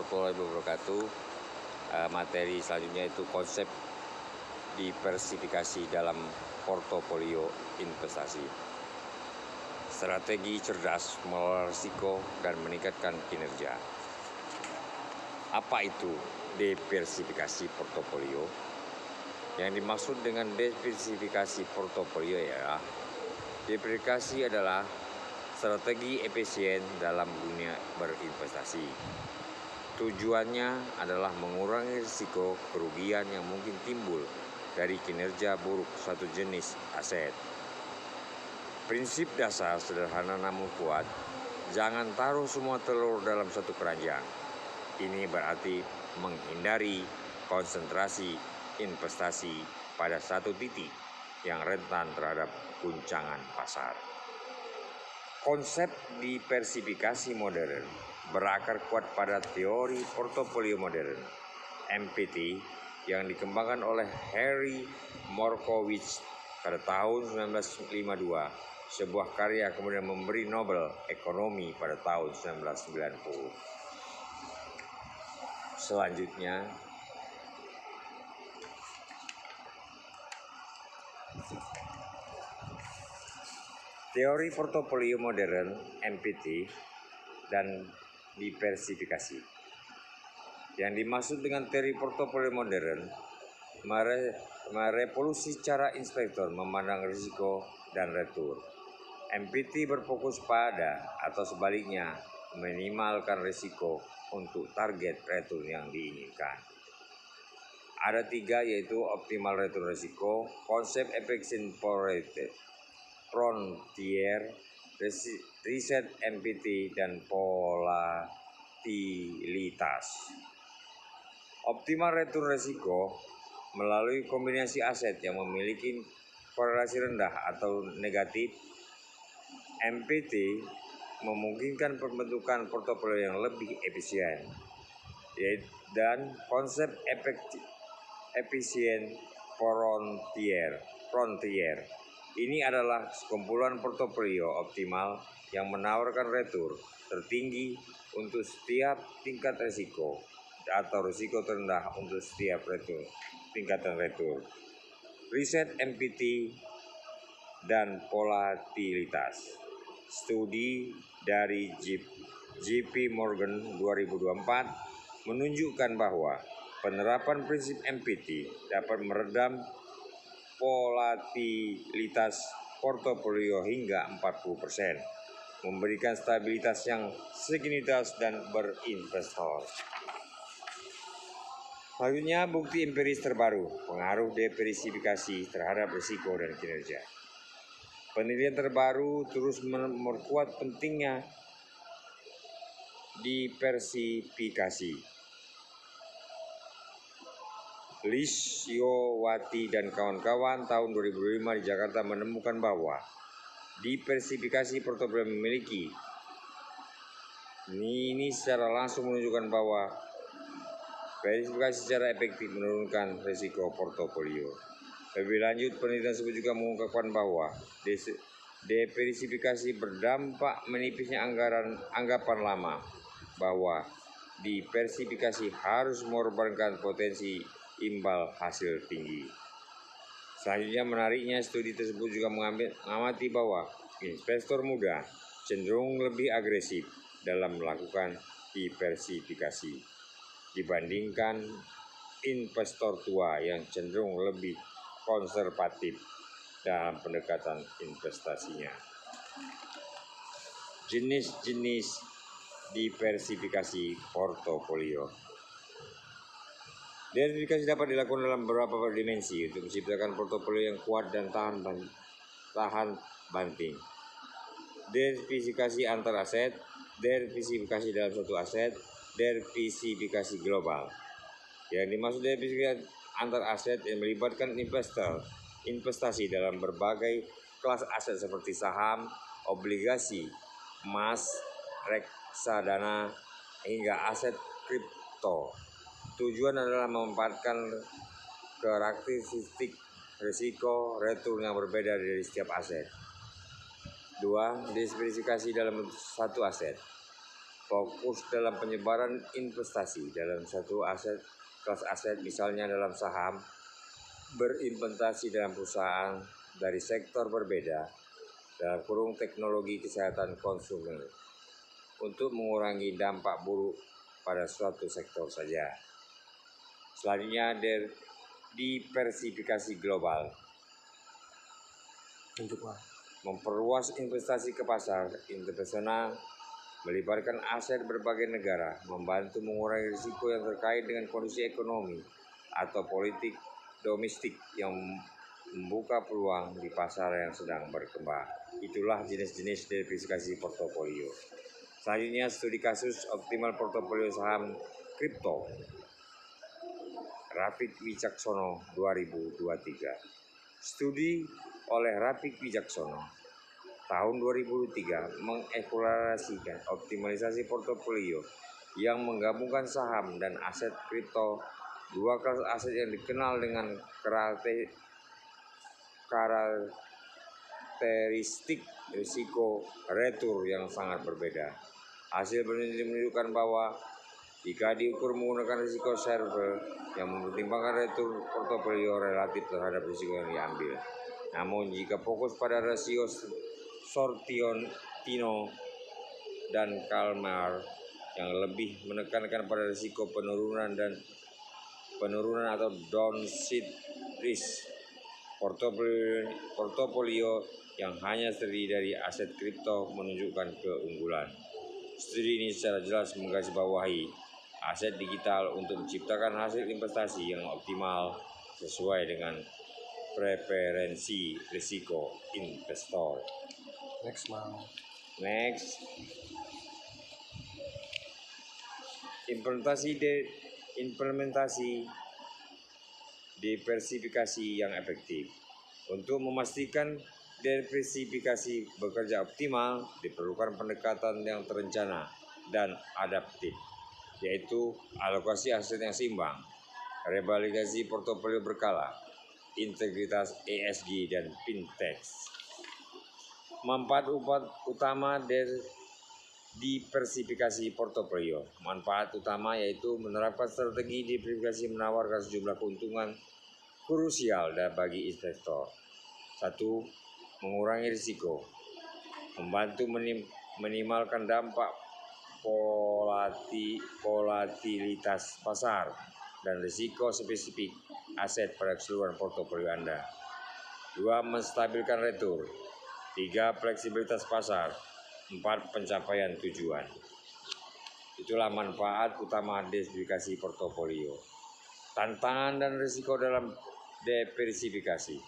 warahmatullahi wabarakatuh. Materi selanjutnya itu konsep diversifikasi dalam portofolio investasi. Strategi cerdas mengelola risiko dan meningkatkan kinerja. Apa itu diversifikasi portofolio? Yang dimaksud dengan diversifikasi portofolio ialah diversifikasi adalah strategi efisien dalam dunia berinvestasi. Tujuannya adalah mengurangi risiko kerugian yang mungkin timbul dari kinerja buruk suatu jenis aset. Prinsip dasar sederhana namun kuat, jangan taruh semua telur dalam satu keranjang. Ini berarti menghindari konsentrasi investasi pada satu titik yang rentan terhadap guncangan pasar. Konsep diversifikasi modern berakar kuat pada teori portofolio modern (MPT) yang dikembangkan oleh Harry Markowitz pada tahun 1952. Sebuah karya kemudian memberi Nobel Ekonomi pada tahun 1990. Selanjutnya, teori portofolio modern (MPT) dan diversifikasi. Yang dimaksud dengan teori portofolio modern merevolusi cara investor memandang risiko dan return. MPT berfokus pada atau sebaliknya meminimalkan risiko untuk target return yang diinginkan. Ada 3, yaitu optimal return risiko, konsep efficient frontier, riset MPT, dan volatilitas. Optimal return risiko melalui kombinasi aset yang memiliki korelasi rendah atau negatif. MPT memungkinkan pembentukan portofolio yang lebih efisien, dan konsep efisien frontier ini adalah sekumpulan portofolio optimal yang menawarkan return tertinggi untuk setiap tingkat risiko atau risiko terendah untuk setiap tingkatan return. Riset MPT dan volatilitas. Studi dari JP Morgan 2024 menunjukkan bahwa penerapan prinsip MPT dapat meredam volatilitas portofolio hingga 40%, memberikan stabilitas yang signifikan dan berinvestor. Selanjutnya, bukti empiris terbaru, pengaruh diversifikasi terhadap risiko dan kinerja. Penelitian terbaru terus memperkuat pentingnya diversifikasi. Lisyowati dan kawan-kawan tahun 2005 di Jakarta menemukan bahwa diversifikasi portofolio memiliki ini secara langsung menunjukkan bahwa diversifikasi secara efektif menurunkan risiko portofolio. Lebih lanjut, penelitian tersebut juga mengungkapkan bahwa diversifikasi berdampak menipisnya anggapan lama bahwa diversifikasi harus mengorbankan potensi imbal hasil tinggi. Selanjutnya, menariknya, studi tersebut juga mengamati bahwa investor muda cenderung lebih agresif dalam melakukan diversifikasi dibandingkan investor tua yang cenderung lebih konservatif dalam pendekatan investasinya. Jenis-jenis diversifikasi portofolio. Diversifikasi dapat dilakukan dalam beberapa dimensi untuk menciptakan portofolio yang kuat dan tahan banting. Diversifikasi antar aset, diversifikasi dalam satu aset, diversifikasi global. Yang dimaksud diversifikasi antar aset yang melibatkan investasi dalam berbagai kelas aset seperti saham, obligasi, emas, reksadana, hingga aset kripto. Tujuan adalah memanfaatkan karakteristik risiko return yang berbeda dari setiap aset. 2. Diversifikasi dalam satu aset. Fokus dalam penyebaran investasi dalam satu aset kelas aset, misalnya dalam saham, berinvestasi dalam perusahaan dari sektor berbeda dalam kurung teknologi kesehatan konsumer untuk mengurangi dampak buruk pada suatu sektor saja. Selanjutnya, diversifikasi global. Memperluas investasi ke pasar internasional, melibatkan aset berbagai negara, membantu mengurangi risiko yang terkait dengan kondisi ekonomi atau politik domestik yang membuka peluang di pasar yang sedang berkembang. Itulah jenis-jenis diversifikasi portofolio. Selanjutnya, studi kasus optimal portofolio saham kripto. Rafiq Wicaksono 2023. Studi oleh Rafiq Wicaksono tahun 2003 mengevaluasikan optimalisasi portofolio yang menggabungkan saham dan aset kripto, dua kelas aset yang dikenal dengan karakteristik risiko retur yang sangat berbeda. Hasil penelitian menunjukkan bahwa jika diukur menggunakan risiko server yang mempertimbangkan retur portofolio relatif terhadap risiko yang diambil. Namun jika fokus pada rasio Sorrentino dan Kalmar yang lebih menekankan pada risiko penurunan atau downside risk, portofolio yang hanya terdiri dari aset kripto menunjukkan keunggulan. Studi ini secara jelas menggarisbawahi aset digital untuk menciptakan hasil investasi yang optimal sesuai dengan preferensi risiko investor. Next. Implementasi diversifikasi yang efektif. Untuk memastikan diversifikasi bekerja optimal, diperlukan pendekatan yang terencana dan adaptif, yaitu alokasi aset yang seimbang, rebalansasi portofolio berkala, integritas ESG, dan fintech. Manfaat utama dari diversifikasi portofolio. Manfaat utama yaitu menerapkan strategi diversifikasi menawarkan sejumlah keuntungan krusial bagi investor. 1. Mengurangi risiko, membantu minimalkan dampak volatilitas pasar dan risiko spesifik aset pada keseluruhan portofolio Anda. 2. Menstabilkan retur. 3. Fleksibilitas pasar. 4. Pencapaian tujuan. Itulah manfaat utama diversifikasi portofolio. Tantangan dan risiko dalam diversifikasi.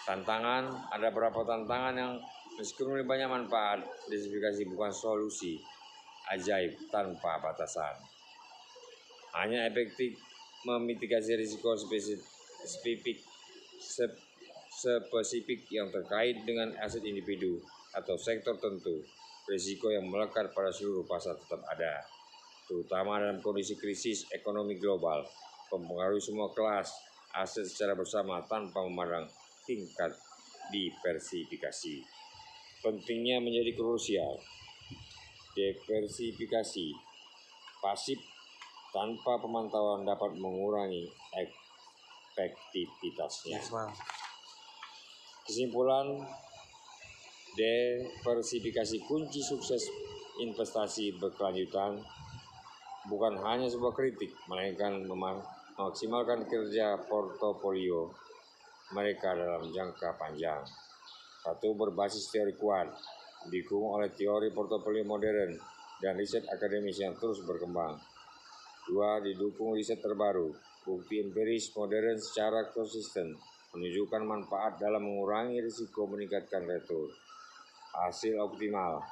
Tantangan, ada beberapa tantangan yang meskipun banyak manfaat, diversifikasi bukan solusi ajaib tanpa batasan. Hanya efektif memitigasi risiko spesifik yang terkait dengan aset individu atau sektor tertentu. Risiko yang melekat pada seluruh pasar tetap ada, terutama dalam kondisi krisis ekonomi global, mempengaruhi semua kelas aset secara bersama tanpa memandang tingkat diversifikasi. Pentingnya menjadi krusial. Diversifikasi pasif tanpa pemantauan dapat mengurangi efektivitasnya. Kesimpulan, diversifikasi kunci sukses investasi berkelanjutan bukan hanya sebuah kritik, melainkan memaksimalkan kerja portofolio mereka dalam jangka panjang. 1. Berbasis teori kuat, didukung oleh teori portofolio modern dan riset akademis yang terus berkembang. 2. Didukung riset terbaru, bukti empiris modern secara konsisten menunjukkan manfaat dalam mengurangi risiko meningkatkan retur. Hasil optimal.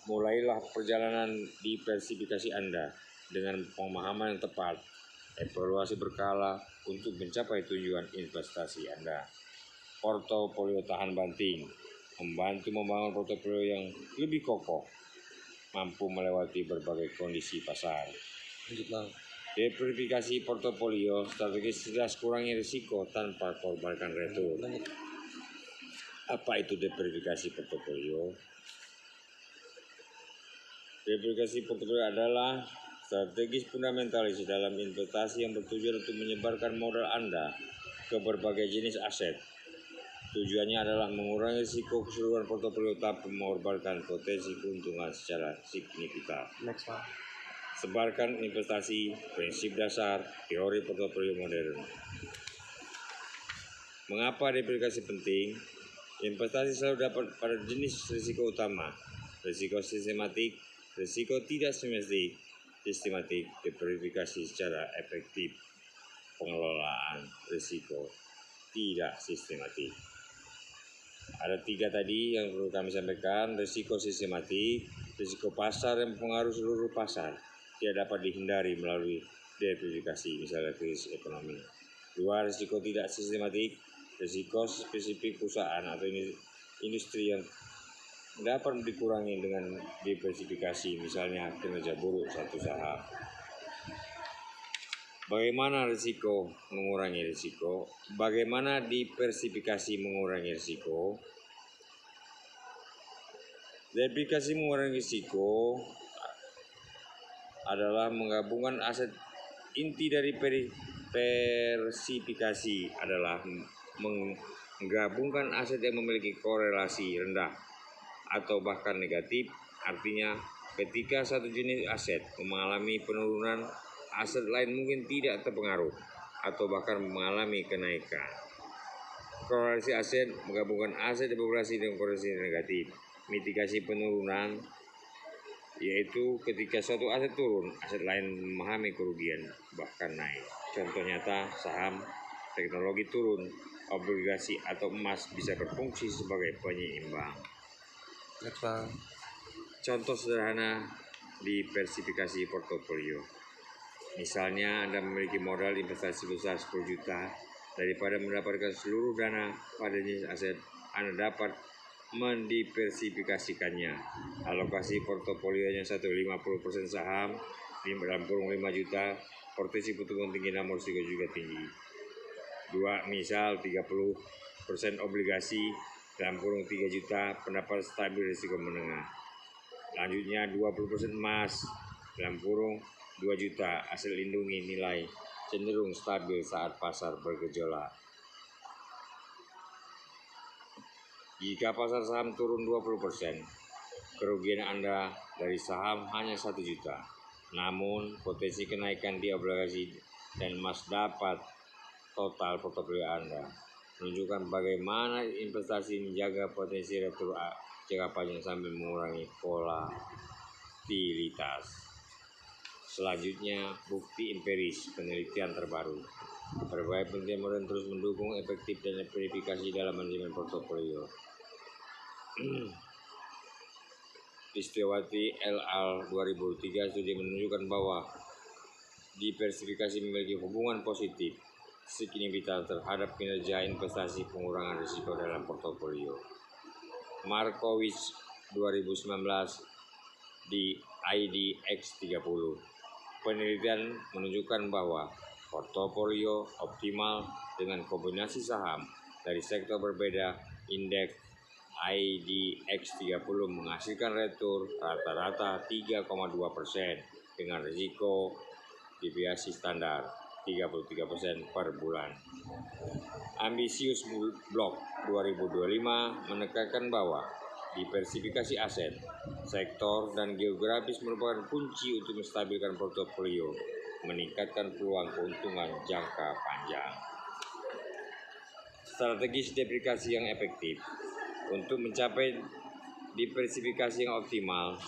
Mulailah perjalanan diversifikasi Anda dengan pemahaman yang tepat, evaluasi berkala untuk mencapai tujuan investasi Anda. Portofolio tahan banting, membantu membangun portofolio yang lebih kokoh, mampu melewati berbagai kondisi pasar. Diversifikasi portofolio strategis jelas kurangi risiko tanpa korbankan retur. Apa itu diversifikasi portofolio? Diversifikasi portofolio adalah strategis fundamentalis dalam investasi yang bertujuan untuk menyebarkan modal Anda ke berbagai jenis aset. Tujuannya adalah mengurangi risiko keseluruhan portofolio tapi mengorbankan potensi keuntungan secara signifikan. Sebarkan investasi, prinsip dasar, teori portofolio modern. Mengapa diversifikasi penting? Investasi selalu dapat pada jenis risiko utama, risiko sistematik, risiko tidak sistematik, diversifikasi secara efektif, pengelolaan risiko tidak sistematik. Ada 3 tadi yang perlu kami sampaikan. Risiko sistematik, risiko pasar yang mempengaruhi seluruh pasar, tidak dapat dihindari melalui diversifikasi, misalnya krisis ekonomi. 2. Risiko tidak sistematik, risiko spesifik perusahaan atau industri yang dapat dikurangi dengan diversifikasi, misalnya kinerja buruk satu saham. Bagaimana risiko mengurangi risiko? Bagaimana diversifikasi mengurangi risiko? Diversifikasi mengurangi risiko adalah menggabungkan aset. Inti dari diversifikasi adalah menggabungkan aset yang memiliki korelasi rendah atau bahkan negatif. Artinya, ketika satu jenis aset mengalami penurunan, aset lain mungkin tidak terpengaruh atau bahkan mengalami kenaikan. Korelasi aset menggabungkan aset diversifikasi dengan korelasi negatif. Mitigasi penurunan yaitu ketika suatu aset turun, aset lain memahami kerugian bahkan naik. Contoh nyata, saham teknologi turun, obligasi atau emas bisa berfungsi sebagai penyeimbang. Contoh sederhana diversifikasi portofolio. Misalnya Anda memiliki modal investasi sebesar 10 juta, daripada mendapatkan seluruh dana pada jenis aset, Anda dapat mendiversifikasikannya. Alokasi portofolionya 50% saham, dalam kurung 5 juta, potensi pertumbuhan tinggi namun risiko juga tinggi. 2. Misal 30% obligasi, dalam kurung 3 juta, pendapat stabil risiko menengah. Lanjutnya 20% emas, dalam kurung 2 juta, hasil lindungi nilai cenderung stabil saat pasar bergejolak. Jika pasar saham turun 20%, kerugian Anda dari saham hanya 1 juta. Namun, potensi kenaikan di obligasi dan emas dapat total portofolio Anda. Menunjukkan bagaimana investasi menjaga potensi return jangka panjang sambil mengurangi volatilitas. Selanjutnya, bukti empiris penelitian terbaru. Berbagai penelitian modern terus mendukung efektif dan verifikasi dalam manajemen portofolio. Istiwati et al. 2003 studi menunjukkan bahwa diversifikasi memiliki hubungan positif signifikan terhadap kinerja investasi pengurangan risiko dalam portofolio. Markowitz 2019 di IDX30. Penelitian menunjukkan bahwa portofolio optimal dengan kombinasi saham dari sektor berbeda, indeks IDX30 menghasilkan return rata-rata 3,2% dengan risiko deviasi standar 33% per bulan. Ambisius Blog 2025 menekankan bahwa diversifikasi aset, sektor, dan geografis merupakan kunci untuk menstabilkan portofolio, meningkatkan peluang keuntungan jangka panjang. Strategis diversifikasi yang efektif. Untuk mencapai diversifikasi yang optimal,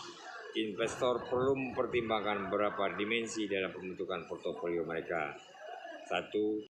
investor perlu mempertimbangkan beberapa dimensi dalam pembentukan portofolio mereka. 1.